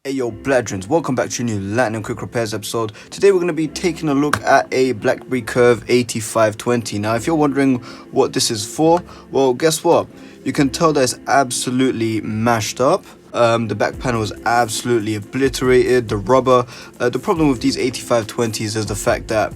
Hey yo, Bladrins, welcome back to a new Lightning Quick Repairs episode. Today we're going to be taking a look at a BlackBerry Curve 8520. Now if you're wondering what this is for, well guess what? You can tell that it's absolutely mashed up. The back panel is absolutely obliterated. The rubber, the problem with these 8520s is the fact that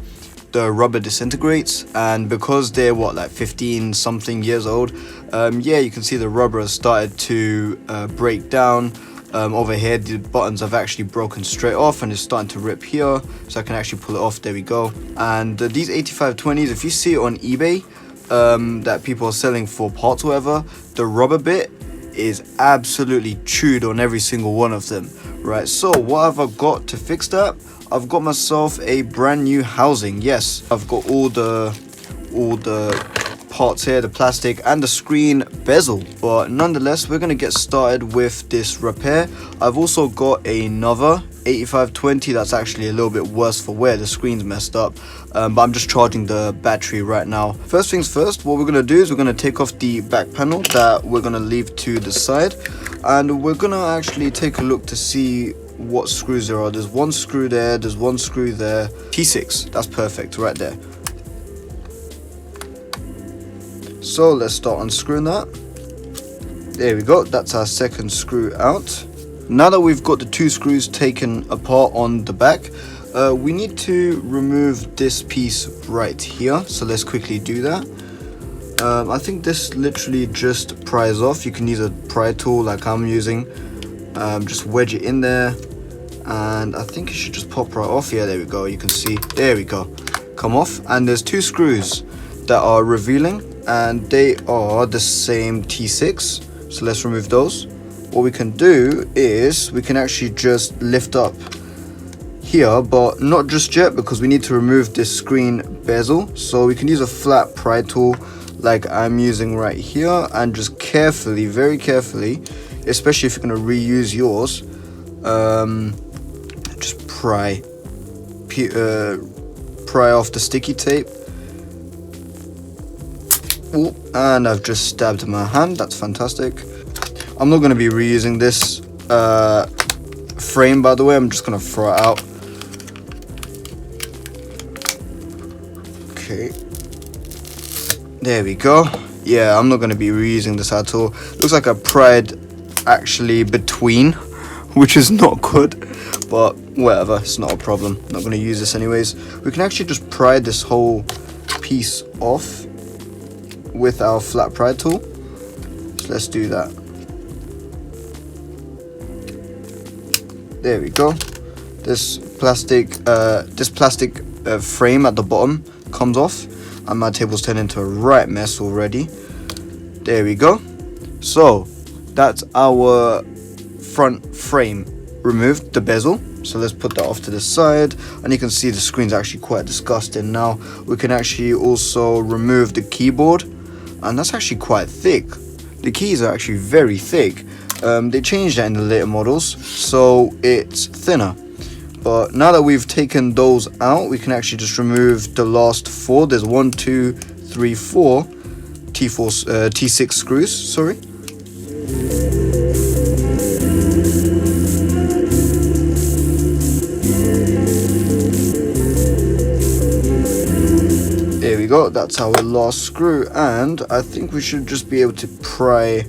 the rubber disintegrates, and because they're like 15 something years old, yeah, you can see the rubber has started to break down. Over here the buttons have actually broken straight off and it's starting to rip here, so I can actually pull it off. There we go. And these 8520s, if you see it on eBay, that people are selling for parts or whatever, the rubber bit is absolutely chewed on every single one of them, right? So what have I got to fix that? I've got myself a brand new housing. Yes, I've got all the parts here, the plastic and the screen bezel, but nonetheless we're going to get started with this repair. I've also got another 8520 that's actually a little bit worse for wear. The screen's messed up, but I'm just charging the battery right now. First things first, what we're going to do is we're going to take off the back panel that we're going to leave to the side, and we're going to actually take a look to see what screws there are. There's one screw there, there's one screw there. T6, that's perfect right there. So let's start unscrewing that. There we go, that's our second screw out. Now that we've got the two screws taken apart on the back, we need to remove this piece right here. So let's quickly do that. I think this literally just pries off. You can use a pry tool like I'm using. Just wedge it in there, and I think it should just pop right off. Yeah, there we go, you can see, there we go, come off. And there's two screws that are revealing, and they are the same T6, so let's remove those. What we can do is we can actually just lift up here, but not just yet because we need to remove this screen bezel. So we can use a flat pry tool like I'm using right here, and just carefully, very carefully, especially if you're going to reuse yours, just pry off the sticky tape. Ooh, and I've just stabbed my hand. That's fantastic. I'm not going to be reusing this frame, by the way. I'm just going to throw it out. Okay, there we go. Yeah, I'm not going to be reusing this at all. Looks like I pried actually between, which is not good, but whatever, it's not a problem. I'm not going to use this anyways. We can actually just pry this whole piece off with our flat pry tool, so let's do that. There we go. This plastic frame at the bottom comes off, and my table's turned into a right mess already. There we go. So that's our front frame removed, the bezel. So let's put that off to the side, and you can see the screen's actually quite disgusting. Now we can actually also remove the keyboard, and that's actually quite thick. The keys are actually very thick. They changed that in the later models, so it's thinner. But now that we've taken those out, we can actually just remove the last four. There's 1, 2, 3, 4 T6 screws, sorry. There we go, that's our last screw, and I think we should just be able to pry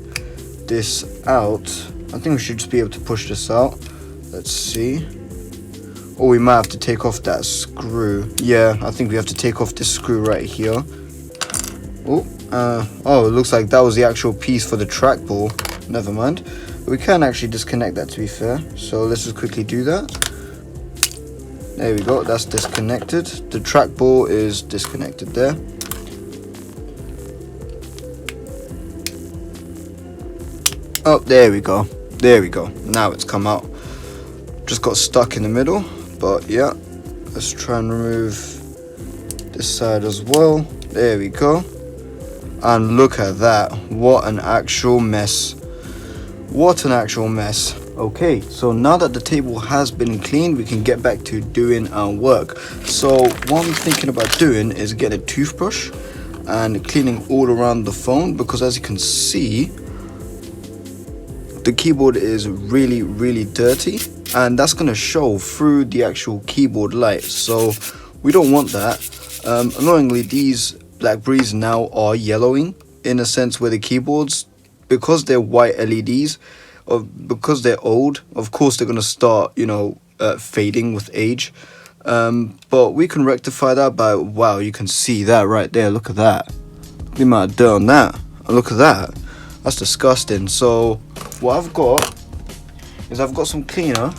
this out. I think we should just be able to push this out. Let's see. Or we might have to take off that screw. Yeah, I think we have to take off this screw right here. Oh, it looks like that was the actual piece for the trackball. Never mind. We can actually disconnect that, to be fair. So let's just quickly do that. There we go, that's disconnected. The trackball is disconnected there. Oh, there we go. There we go. Now it's come out. Just got stuck in the middle, but yeah. Let's try and remove this side as well. There we go. And look at that. What an actual mess. What an actual mess. Okay, so now that the table has been cleaned, we can get back to doing our work. So what I'm thinking about doing is get a toothbrush and cleaning all around the phone, because as you can see, the keyboard is really dirty, and that's going to show through the actual keyboard light, so we don't want that. Annoyingly, these BlackBerries now are yellowing in a sense where the keyboards, because they're white LEDs, or because they're old, of course they're going to start, you know, fading with age. But we can rectify that by, wow, you can see that right there. Look at that. The amount of dirt on that. Look at that. That's disgusting. So what I've got is I've got some cleaner,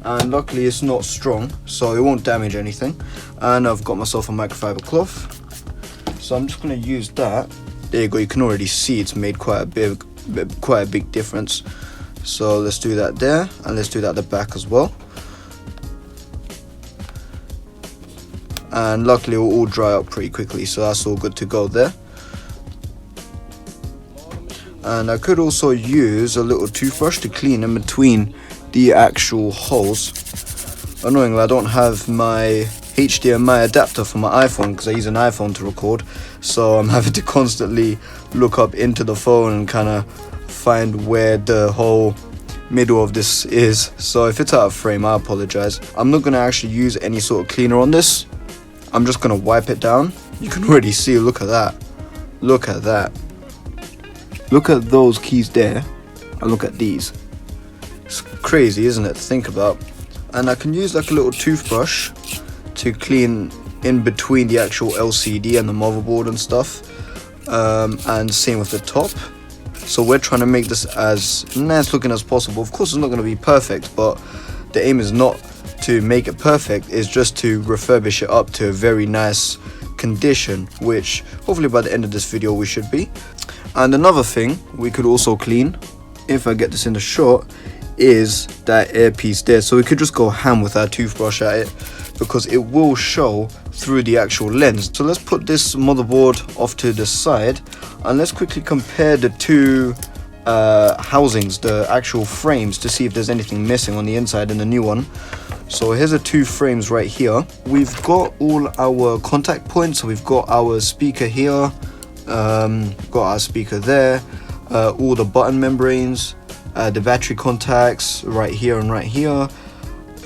and luckily it's not strong, so it won't damage anything. And I've got myself a microfiber cloth, so I'm just going to use that. There you go. You can already see it's made quite a big difference. So let's do that there, and let's do that at the back as well. And luckily it will all dry up pretty quickly, so that's all good to go there. And I could also use a little toothbrush to clean in between the actual holes. Annoyingly, I don't have my HDMI adapter for my iPhone because I use an iPhone to record, so I'm having to constantly look up into the phone and kind of find where the whole middle of this is. So if it's out of frame, I apologize. I'm not going to actually use any sort of cleaner on this. I'm just going to wipe it down. You can already see, look at that. Look at that. Look at those keys there, and look at these. It's crazy, isn't it, to think about? And I can use like a little toothbrush to clean in between the actual LCD and the motherboard and stuff. And same with the top. So we're trying to make this as nice looking as possible. Of course it's not going to be perfect, but the aim is not to make it perfect, it's just to refurbish it up to a very nice condition, which hopefully by the end of this video we should be. And another thing we could also clean, if I get this in the shot, is that earpiece there. So we could just go ham with our toothbrush at it, because it will show through the actual lens. So let's put this motherboard off to the side, and let's quickly compare the two housings, the actual frames, to see if there's anything missing on the inside in the new one. So here's the two frames right here. We've got all our contact points. So we've got our speaker here, got our speaker there, all the button membranes, the battery contacts right here and right here.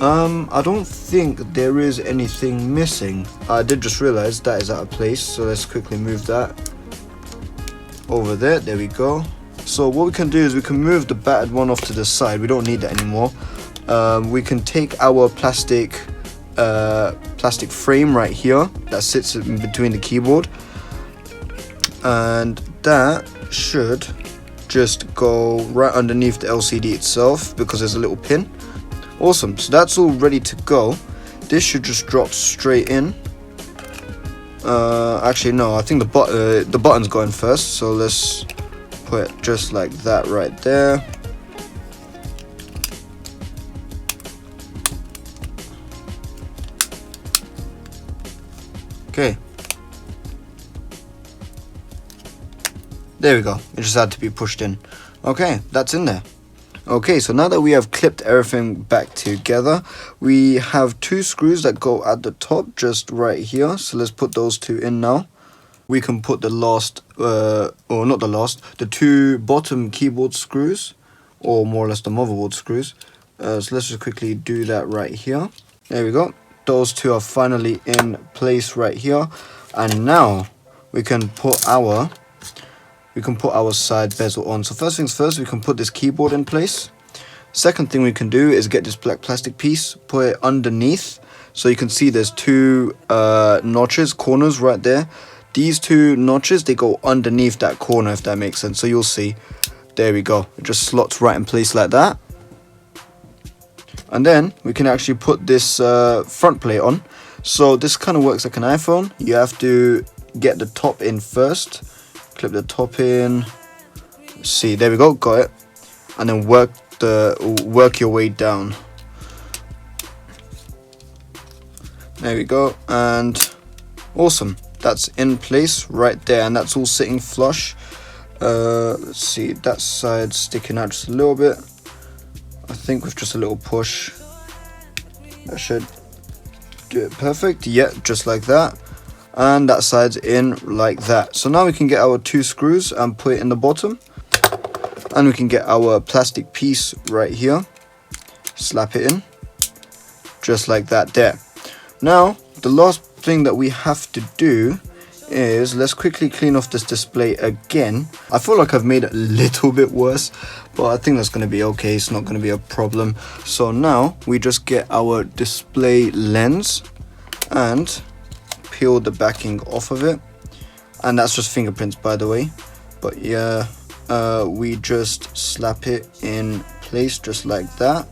I don't think there is anything missing. I did just realize that is out of place, so let's quickly move that over there. There we go. So what we can do is we can move the battered one off to the side. We don't need that anymore. We can take our plastic frame right here that sits in between the keyboard, and that should just go right underneath the LCD itself because there's a little pin. Awesome, so that's all ready to go. This should just drop straight in. Actually no, I think the button's going first, so let's put it just like that right there. Okay, there we go. It just had to be pushed in. Okay, that's in there. Okay, so now that we have clipped everything back together, we have two screws that go at the top just right here. So let's put those two in now. We can put the last, or not the last, the two bottom keyboard screws, or more or less the motherboard screws. So let's just quickly do that right here. There we go. Those two are finally in place right here. And now we can put our side bezel on. So first things first, we can put this keyboard in place. Second thing we can do is get this black plastic piece, put it underneath. So you can see there's two notches, corners right there. These two notches, they go underneath that corner, if that makes sense. So you'll see, there we go. It just slots right in place like that. And then we can actually put this front plate on. So this kind of works like an iPhone. You have to get the top in first. Clip the top in. See, there we go, got it. And then work your way down. There we go, and awesome. That's in place right there, and that's all sitting flush. Let's see, that side sticking out just a little bit. I think with just a little push, that should do it perfect. Yeah, just like that. And that side's in like that. So now we can get our two screws and put it in the bottom. And we can get our plastic piece right here, slap it in, just like that there. Now, the last thing that we have to do is let's quickly clean off this display again. I feel like I've made it a little bit worse, but I think that's going to be okay. It's not going to be a problem. So now we just get our display lens and peel the backing off of it. And that's just fingerprints, by the way. But yeah, we just slap it in place just like that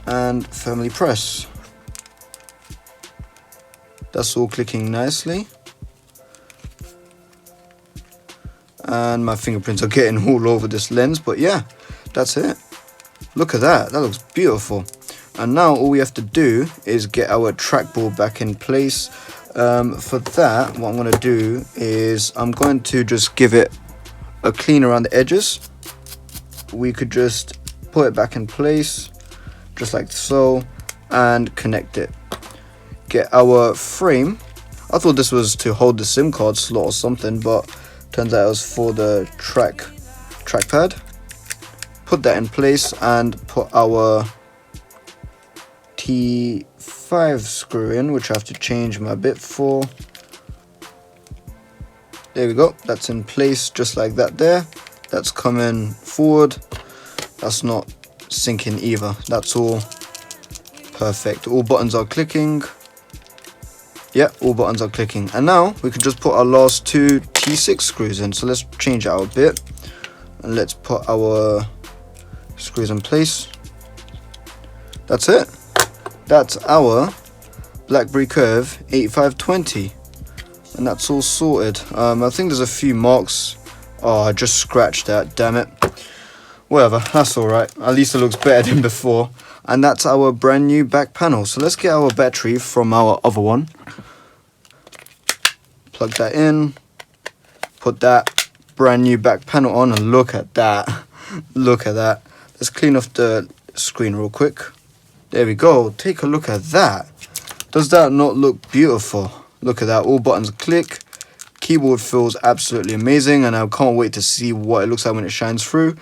and firmly press. That's all clicking nicely. And my fingerprints are getting all over this lens, but yeah, that's it. Look at that, that looks beautiful. And now all we have to do is get our trackball back in place. For that, what I'm going to do is I'm going to just give it a clean around the edges. We could just put it back in place, just like so, and connect it. Get our frame. I thought this was to hold the SIM card slot or something, but turns out it was for the trackpad. Put that in place and put our T5 screw in, which I have to change my bit for. There we go, that's in place just like that there. That's coming forward. That's not sinking either. That's all perfect. All buttons are clicking. Yeah, all buttons are clicking. And now we can just put our last two T6 screws in. So let's change it out a bit. And let's put our screws in place. That's it. That's our BlackBerry Curve 8520. And that's all sorted. I think there's a few marks. Oh, I just scratched that, damn it. Whatever, that's alright. At least it looks better than before. And that's our brand new back panel. So let's get our battery from our other one. Plug that in. Put that brand new back panel on, and look at that. Look at that. Let's clean off the screen real quick. There we go. Take a look at that. Does that not look beautiful? Look at that. All buttons click. Keyboard feels absolutely amazing, and I can't wait to see what it looks like when it shines through.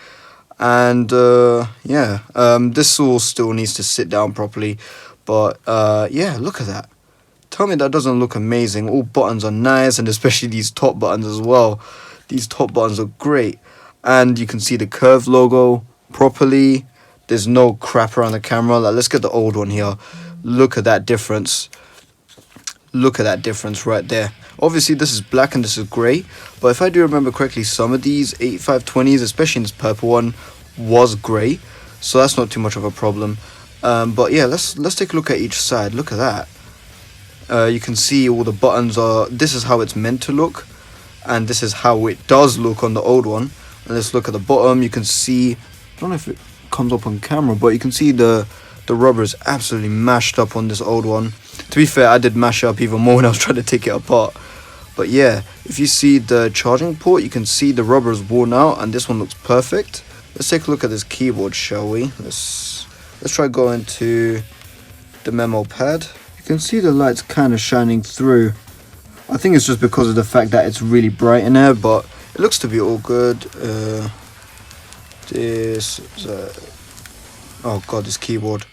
And yeah, this all still needs to sit down properly, but yeah, look at that. Tell me that doesn't look amazing. All buttons are nice, and especially these top buttons as well. These top buttons are great, and you can see the Curve logo properly. There's no crap around the camera. Like, let's get the old one here. Look at that difference. Look at that difference right there. Obviously this is black and this is grey, but if I do remember correctly, some of these 8520s, especially in this purple one, was grey, so that's not too much of a problem. But yeah, let's take a look at each side. Look at that. You can see all the buttons are, this is how it's meant to look, and this is how it does look on the old one. And let's look at the bottom. You can see, I don't know if it comes up on camera, but you can see the rubber is absolutely mashed up on this old one. To be fair, I did mash it up even more when I was trying to take it apart. But yeah, if you see the charging port, you can see the rubber is worn out, and this one looks perfect. Let's take a look at this keyboard, shall we? Let's try going to the memo pad. You can see the lights kind of shining through. I think it's just because of the fact that it's really bright in there, but it looks to be all good. This is oh god, this keyboard.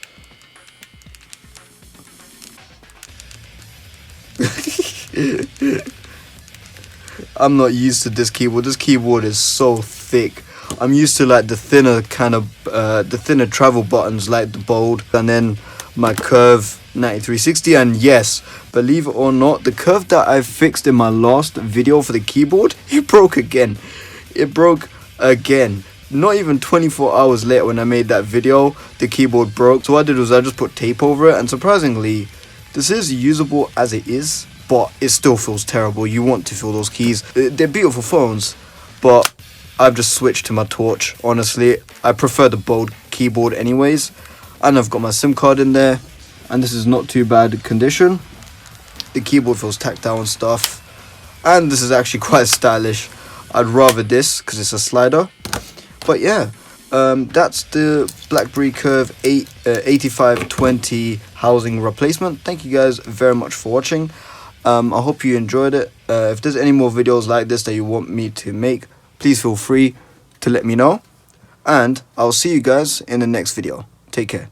I'm not used to this keyboard. This keyboard is so thick. I'm used to like the thinner kind of the thinner travel buttons, like the bold, and then my Curve 9360. And yes, believe it or not, the Curve that I fixed in my last video for the keyboard, it broke again. It broke again. Not even 24 hours later when I made that video, the keyboard broke. So what I did was I just put tape over it, and surprisingly, this is usable as it is, but it still feels terrible. You want to feel those keys. They're beautiful phones, but I've just switched to my Torch. Honestly, I prefer the bold keyboard anyways. And I've got my SIM card in there, and this is not too bad condition. The keyboard feels tactile and stuff, and this is actually quite stylish. I'd rather this because it's a slider. But yeah, that's the BlackBerry Curve 8520 housing replacement. Thank you guys very much for watching. I hope you enjoyed it. If there's any more videos like this that you want me to make, please feel free to let me know. And I'll see you guys in the next video. Take care.